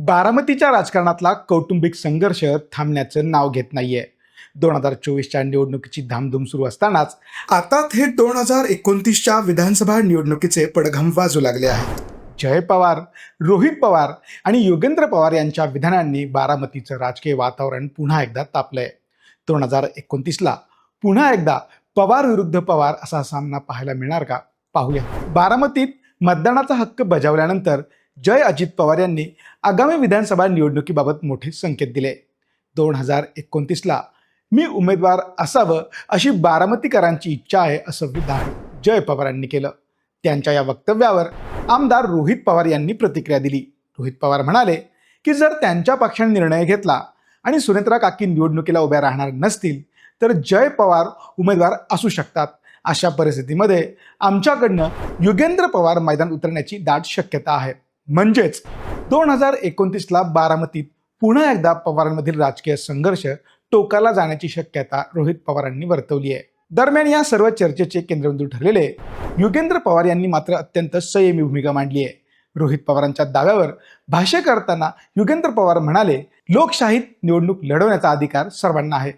बारामतीच्या राजकारणातला कौटुंबिक संघर्ष थांबण्याचं नाव घेत नाहीये. 2024च्या निवडणुकीची धामधूम सुरू असतानाच आता थेट 2029च्या विधानसभा निवडणुकीचे पडघम वाजू लागले आहेत. जय पवार, रोहित पवार आणि योगेंद्र पवार यांच्या विधानांनी बारामतीचं राजकीय वातावरण पुन्हा एकदा तापलंय. 2029ला पुन्हा एकदा पवार विरुद्ध पवार असा सामना पाहायला मिळणार का? पाहूया. बारामतीत मतदानाचा हक्क बजावल्यानंतर जय अजित पवार यांनी आगामी विधानसभा निवडणुकीबाबत मोठे संकेत दिले. 2029ला मी उमेदवार असावं अशी बारामतीकरांची इच्छा आहे असं विधान जय पवारांनी केलं. त्यांच्या या वक्तव्यावर आमदार रोहित पवार यांनी प्रतिक्रिया दिली. रोहित पवार म्हणाले की जर त्यांच्या पक्षाने निर्णय घेतला आणि सुनेत्रा काकी निवडणुकीला उभ्या राहणार नसतील तर जय पवार उमेदवार असू शकतात. अशा परिस्थितीमध्ये आमच्याकडनं योगेंद्र पवार मैदान उतरण्याची दाट शक्यता आहे. म्हणजेच 2029ला बारामतीत पुन्हा एकदा पवारांमधील राजकीय संघर्ष टोकाला जाण्याची शक्यता रोहित पवारांनी वर्तवली आहे. दरम्यान या सर्व चर्चेचे केंद्रबिंदू ठरलेले योगेंद्र पवार यांनी मात्र अत्यंत संयमी भूमिका मांडली आहे. रोहित पवारांच्या दाव्यावर भाष्य करताना योगेंद्र पवार म्हणाले, लोकशाहीत निवडणूक लढवण्याचा अधिकार सर्वांना आहे.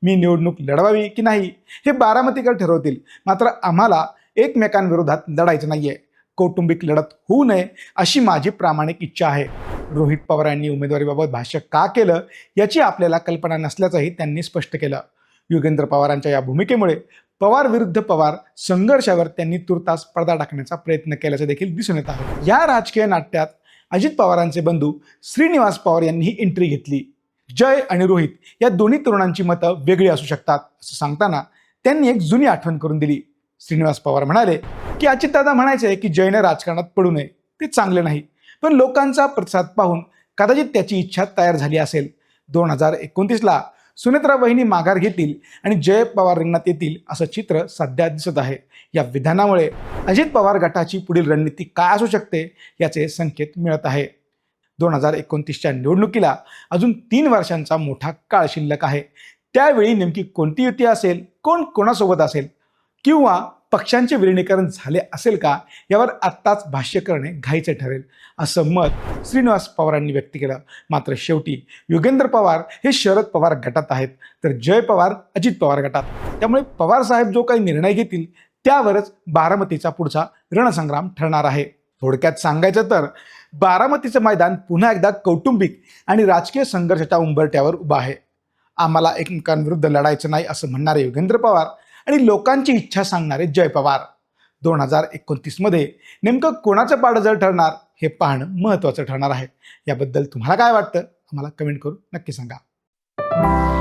मी निवडणूक लढवावी की नाही हे बारामतीकर ठरवतील, मात्र आम्हाला एकमेकांविरोधात लढायचं नाहीये. कौटुंबिक लढत होऊ नये अशी माझी प्रामाणिक इच्छा आहे. रोहित पवार यांनी उमेदवारीबाबत भाष्य का केलं याची आपल्याला कल्पना नसल्याचंही त्यांनी स्पष्ट केलं. योगेंद्र पवारांच्या या भूमिकेमुळे पवार विरुद्ध पवार संघर्षावर त्यांनी तुर्तास पडदा टाकण्याचा प्रयत्न केल्याचे देखील दिसून येत आहे. या राजकीय नाट्यात अजित पवारांचे बंधू श्रीनिवास पवार यांनी एंट्री घेतली. जय आणि रोहित या दोन्ही तरुणांची मतं वेगळी असू शकतात असं सांगताना त्यांनी एक जुनी आठवण करून दिली. श्रीनिवास पवार म्हणाले की अजितदादा म्हणायचे की जयने राजकारणात पडू नये, ते चांगले नाही, पण लोकांचा प्रतिसाद पाहून कदाचित त्याची इच्छा तयार झाली असेल. 2029ला सुनेत्रा वहिनी माघार घेतील आणि जय पवार रिंगणात येतील असं चित्र सध्या दिसत आहे. या विधानामुळे अजित पवार गटाची पुढील रणनीती काय असू शकते याचे संकेत मिळत आहे. 2029च्या निवडणुकीला अजून 3 वर्षांचा मोठा काळ शिल्लक आहे. त्यावेळी नेमकी कोणती युती असेल, कोण कोणासोबत असेल किंवा पक्षांचे विलिनीकरण झाले असेल का यावर आत्ताच भाष्य करणे घाईचे ठरेल असं मत श्रीनिवास पवारांनी व्यक्त केलं. मात्र शेवटी योगेंद्र पवार हे शरद पवार गटात आहेत तर जय पवार अजित पवार गटात. त्यामुळे पवार साहेब जो काही निर्णय घेतील त्यावरच बारामतीचा पुढचा रणसंग्राम ठरणार आहे. थोडक्यात सांगायचं तर बारामतीचं मैदान पुन्हा एकदा कौटुंबिक आणि राजकीय संघर्षाच्या उंबरठ्यावर उभं आहे. आम्हाला एकमेकांविरुद्ध लढायचं नाही असं म्हणणारे योगेंद्र पवार आणि लोकांची इच्छा सांगणारे जय पवार. 2029मध्ये नेमकं कोणाचं पारडं जड ठरणार हे पाहणं महत्त्वाचं ठरणार आहे. याबद्दल तुम्हाला काय वाटतं आम्हाला कमेंट करून नक्की सांगा.